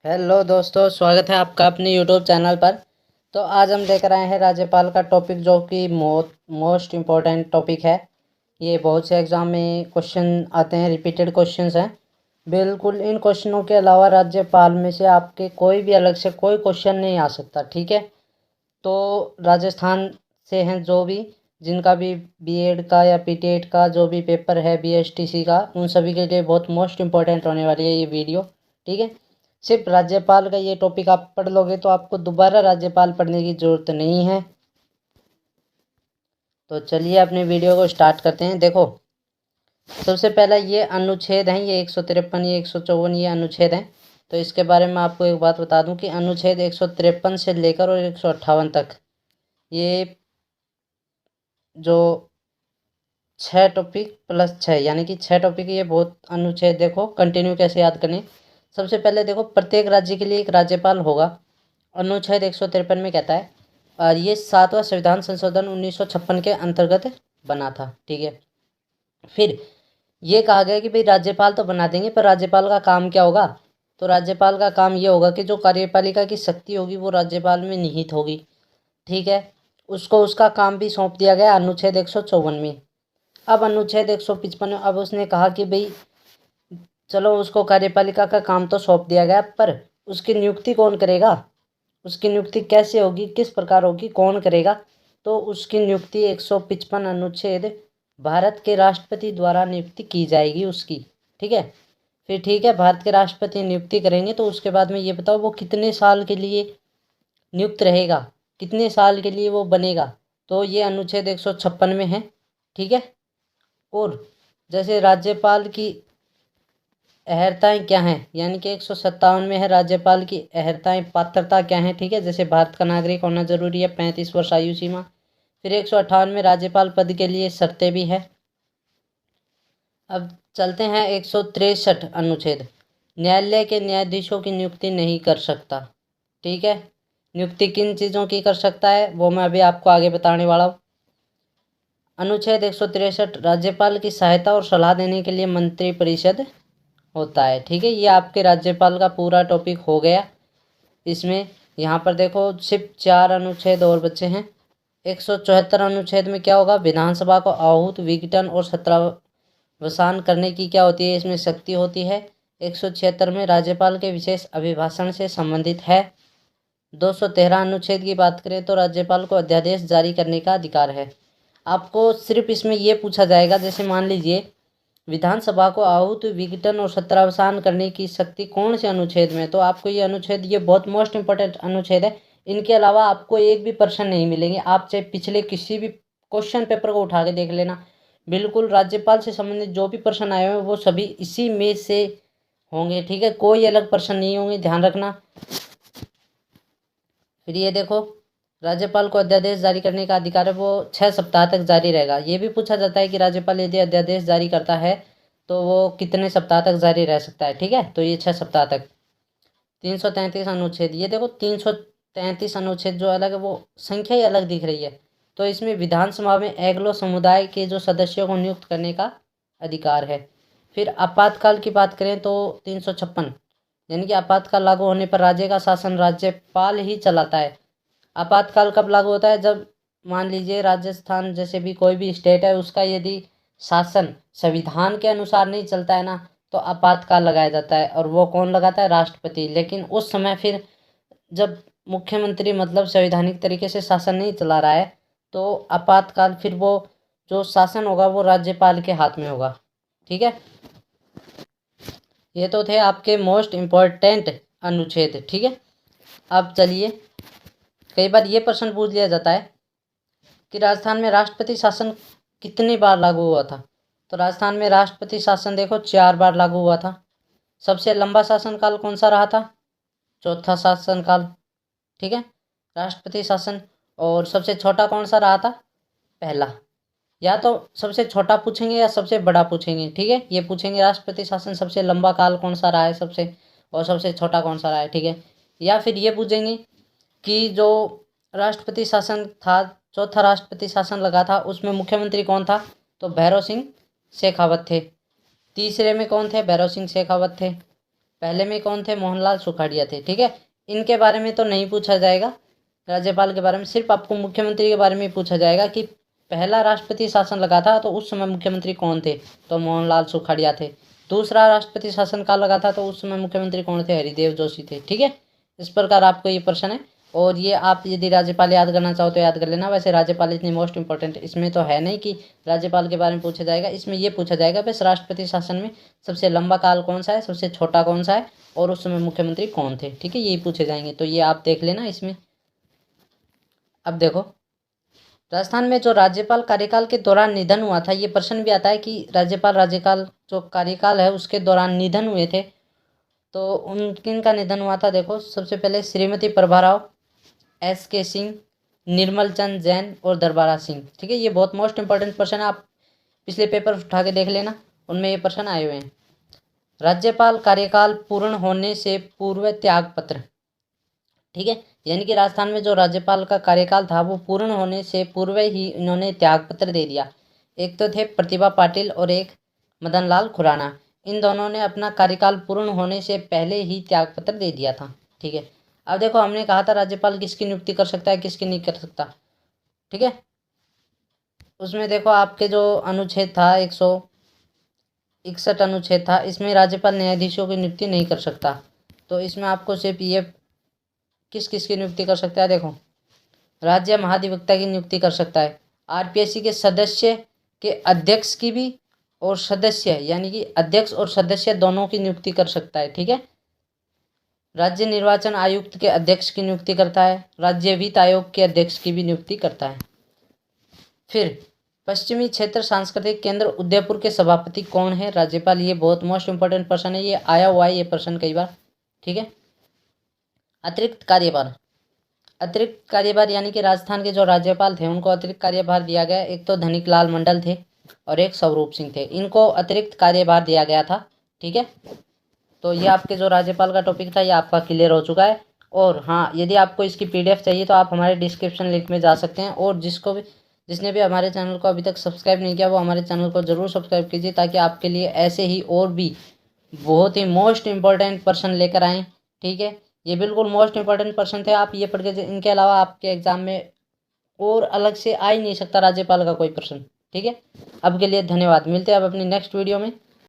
Hello दोस्तों, स्वागत है आपका अपने यूट्यूब चैनल पर। तो आज हम लेकर आए हैं राज्यपाल का टॉपिक, जो कि मोस्ट इम्पोर्टेंट टॉपिक है। ये बहुत से एग्ज़ाम में क्वेश्चन आते हैं, रिपीटेड क्वेश्चंस हैं। बिल्कुल इन क्वेश्चनों के अलावा राज्यपाल में से आपके कोई भी अलग से कोई क्वेश्चन नहीं आ सकता, ठीक है। तो राजस्थान से हैं जो भी, जिनका भी बीएड का या पीटीएट का जो भी पेपर है, बीएसटीसी का, उन सभी के लिए बहुत मोस्ट इम्पोर्टेंट होने वाली है ये वीडियो, ठीक है। सिर्फ राज्यपाल का ये टॉपिक आप पढ़ लोगे तो आपको दोबारा राज्यपाल पढ़ने की ज़रूरत नहीं है। तो चलिए अपने वीडियो को स्टार्ट करते हैं। देखो, सबसे पहला ये अनुच्छेद हैं, ये 153, ये 154, ये अनुच्छेद हैं। तो इसके बारे में आपको एक बात बता दूं कि अनुच्छेद 153 से लेकर और 158 तक, ये जो 6 टॉपिक प्लस 6 यानी कि 6 टॉपिक, ये बहुत अनुच्छेद देखो कंटिन्यू कैसे याद करने। सबसे पहले देखो, प्रत्येक राज्य के लिए एक राज्यपाल होगा। अनुच्छेद 153 में कहता है, और ये 7वां संविधान संशोधन 1956 के अंतर्गत बना था, ठीक है। फिर ये कहा गया कि भाई राज्यपाल तो बना देंगे, पर राज्यपाल का काम क्या होगा। तो राज्यपाल का काम ये होगा कि जो कार्यपालिका की शक्ति होगी वो राज्यपाल में निहित होगी, ठीक है। उसको उसका काम भी सौंप दिया गया अनुच्छेद 154 में। अब अनुच्छेद 155 में अब उसने कहा कि भाई चलो, उसको कार्यपालिका का काम तो सौंप दिया गया, पर उसकी नियुक्ति कौन करेगा, उसकी नियुक्ति कैसे होगी, किस प्रकार होगी, कौन करेगा। तो उसकी नियुक्ति 155 अनुच्छेद भारत के राष्ट्रपति द्वारा नियुक्ति की जाएगी उसकी, ठीक है। फिर ठीक है, भारत के राष्ट्रपति नियुक्ति करेंगे, तो उसके बाद में ये बताओ वो कितने साल के लिए नियुक्त रहेगा, कितने साल के लिए वो बनेगा। तो ये अनुच्छेद 156 में है, ठीक है। और जैसे राज्यपाल की अहर्ताएँ क्या हैं, यानी कि 157 में है राज्यपाल की अहर्ताएँ, पात्रता क्या हैं, ठीक है। जैसे भारत का नागरिक होना जरूरी है, 35 वर्ष आयु सीमा। फिर 158 में राज्यपाल पद के लिए शर्तें भी है। अब चलते हैं 163 अनुच्छेद, न्यायालय के न्यायाधीशों की नियुक्ति नहीं कर सकता, ठीक है। नियुक्ति किन चीज़ों की कर सकता है वो मैं अभी आपको आगे बताने वाला हूँ। अनुच्छेद 163, राज्यपाल की सहायता और सलाह देने के लिए मंत्रिपरिषद होता है, ठीक है। ये आपके राज्यपाल का पूरा टॉपिक हो गया। इसमें यहाँ पर देखो सिर्फ 4 अनुच्छेद और बचे हैं। 174 अनुच्छेद में क्या होगा, विधानसभा को आहूत, विघटन और सत्रावसान करने की क्या होती है, इसमें शक्ति होती है। 176 में राज्यपाल के विशेष अभिभाषण से संबंधित है। 213 अनुच्छेद की बात करें तो राज्यपाल को अध्यादेश जारी करने का अधिकार है। आपको सिर्फ इसमें यह पूछा जाएगा, जैसे मान लीजिए विधानसभा को आहूत, विघटन और सत्रावसान करने की शक्ति कौन से अनुच्छेद में, तो आपको ये अनुच्छेद, ये बहुत मोस्ट इंपॉर्टेंट अनुच्छेद है। इनके अलावा आपको एक भी प्रश्न नहीं मिलेंगे, आप चाहे पिछले किसी भी क्वेश्चन पेपर को उठा के देख लेना, बिल्कुल राज्यपाल से संबंधित जो भी प्रश्न आए हुए वो सभी इसी में से होंगे, ठीक है। कोई अलग प्रश्न नहीं होंगे, ध्यान रखना। फिर ये देखो, राज्यपाल को अध्यादेश जारी करने का अधिकार है, वो 6 सप्ताह तक जारी रहेगा। ये भी पूछा जाता है कि राज्यपाल यदि अध्यादेश जारी करता है तो वो कितने सप्ताह तक जारी रह सकता है, ठीक है। तो ये 6 सप्ताह तक। 333 अनुच्छेद, ये देखो 333 अनुच्छेद जो अलग है वो संख्या ही अलग दिख रही है। तो इसमें विधानसभा में एग्लो समुदाय के जो सदस्यों को नियुक्त करने का अधिकार है। फिर आपातकाल की बात करें तो 356, यानी कि आपातकाल लागू होने पर राज्य का शासन राज्यपाल ही चलाता है। आपातकाल कब लागू होता है, जब मान लीजिए राजस्थान जैसे भी कोई भी स्टेट है, उसका यदि शासन संविधान के अनुसार नहीं चलता है ना, तो आपातकाल लगाया जाता है। और वो कौन लगाता है, राष्ट्रपति। लेकिन उस समय फिर जब मुख्यमंत्री मतलब संवैधानिक तरीके से शासन नहीं चला रहा है, तो आपातकाल फिर वो जो शासन होगा वो राज्यपाल के हाथ में होगा, ठीक है। ये तो थे आपके मोस्ट इम्पोर्टेंट अनुच्छेद, ठीक है। अब चलिए, कई बार ये प्रश्न पूछ लिया जाता है कि राजस्थान में राष्ट्रपति शासन कितनी बार लागू हुआ था। तो राजस्थान में राष्ट्रपति शासन देखो 4 बार लागू हुआ था। सबसे लंबा शासनकाल कौन सा रहा था, चौथा शासनकाल, ठीक है, राष्ट्रपति शासन। और सबसे छोटा कौन सा रहा था, पहला। या तो सबसे छोटा पूछेंगे या सबसे बड़ा पूछेंगे, ठीक है। ये पूछेंगे राष्ट्रपति शासन सबसे लंबा काल कौन सा रहा है सबसे, और सबसे छोटा कौन सा रहा है, ठीक है। या फिर ये पूछेंगे कि जो राष्ट्रपति शासन था, चौथा राष्ट्रपति शासन लगा था, उसमें मुख्यमंत्री कौन था, तो भैरव सिंह शेखावत थे। तीसरे में कौन थे, भैरव सिंह शेखावत थे। पहले में कौन थे? मोहनलाल सुखाड़िया थे। ठीक है, इनके बारे में तो नहीं पूछा जाएगा, राज्यपाल के बारे में सिर्फ आपको मुख्यमंत्री के बारे में पूछा जाएगा कि पहला राष्ट्रपति शासन लगा था तो उस समय मुख्यमंत्री कौन थे? तो मोहनलाल सुखाड़िया थे। दूसरा राष्ट्रपति शासन काल लगा था तो उस समय मुख्यमंत्री कौन थे? हरिदेव जोशी थे। ठीक है, इस प्रकार आपको ये प्रश्न है, और ये आप यदि राज्यपाल याद करना चाहो तो याद कर लेना। वैसे राज्यपाल इतनी मोस्ट इंपॉर्टेंट इसमें तो है नहीं कि राज्यपाल के बारे में पूछा जाएगा, इसमें ये पूछा जाएगा बस राष्ट्रपति शासन में सबसे लंबा काल कौन सा है, सबसे छोटा कौन सा है, और उस समय मुख्यमंत्री कौन थे। ठीक है, यही पूछे जाएंगे, तो ये आप देख लेना इसमें। अब देखो, राजस्थान में जो राज्यपाल कार्यकाल के दौरान निधन हुआ था, ये प्रश्न भी आता है कि राज्यकाल जो कार्यकाल है उसके दौरान निधन हुए थे, तो उन किन का निधन हुआ था? देखो, सबसे पहले श्रीमती प्रभाराव, SK सिंह, निर्मल चंद जैन और दरबारा सिंह। ठीक है, ये बहुत मोस्ट इंपॉर्टेंट प्रश्न है, आप पिछले पेपर उठा के देख लेना, उनमें ये प्रश्न आए हुए हैं। राज्यपाल कार्यकाल पूर्ण होने से पूर्व त्याग पत्र। ठीक है, यानी कि राजस्थान में जो राज्यपाल का कार्यकाल था वो पूर्ण होने से पूर्व ही इन्होंने त्याग पत्र दे दिया। एक तो थे प्रतिभा पाटिल और एक मदन लाल खुराना, इन दोनों ने अपना कार्यकाल पूर्ण होने से पहले ही त्याग पत्र दे दिया था। ठीक है, अब देखो, हमने कहा था राज्यपाल किसकी नियुक्ति कर सकता है, किसकी नहीं कर सकता। ठीक है, उसमें देखो आपके जो अनुच्छेद था 161 अनुच्छेद था, इसमें राज्यपाल न्यायाधीशों की नियुक्ति नहीं कर सकता। तो इसमें आपको सिर्फ ये किस किस की नियुक्ति कर सकता है? देखो, राज्य महाधिवक्ता की नियुक्ति कर सकता है, RPSC के सदस्य के अध्यक्ष की भी, और सदस्य यानी कि अध्यक्ष और सदस्य दोनों की नियुक्ति कर सकता है। ठीक है, राज्य निर्वाचन आयुक्त के अध्यक्ष की नियुक्ति करता है, राज्य वित्त आयोग के अध्यक्ष की भी नियुक्ति करता है। फिर पश्चिमी क्षेत्र सांस्कृतिक केंद्र उदयपुर के सभापति कौन है? राज्यपाल। ये बहुत मोस्ट इंपॉर्टेंट प्रश्न है, ये आया हुआ है ये प्रश्न कई बार। ठीक है, अतिरिक्त कार्यभार यानी कि राजस्थान के जो राज्यपाल थे उनको अतिरिक्त कार्यभार दिया गया। एक तो धनिक लाल मंडल थे और एक स्वरूप सिंह थे, इनको अतिरिक्त कार्यभार दिया गया था। ठीक है, तो ये आपके जो राज्यपाल का टॉपिक था ये आपका क्लियर हो चुका है। और हाँ, यदि आपको इसकी PDF चाहिए तो आप हमारे डिस्क्रिप्शन लिंक में जा सकते हैं, और जिसने भी हमारे चैनल को अभी तक सब्सक्राइब नहीं किया वो हमारे चैनल को ज़रूर सब्सक्राइब कीजिए, ताकि आपके लिए ऐसे ही और भी बहुत ही मोस्ट इंपॉर्टेंट प्रश्न लेकर आएँ। ठीक है, ये बिल्कुल मोस्ट इंपॉर्टेंट प्रश्न थे, आप ये पढ़ के, इनके अलावा आपके एग्जाम में और अलग से आ ही नहीं सकता राज्यपाल का कोई प्रश्न। ठीक है, अब के लिए धन्यवाद, मिलते हैं अब अपनी नेक्स्ट वीडियो में।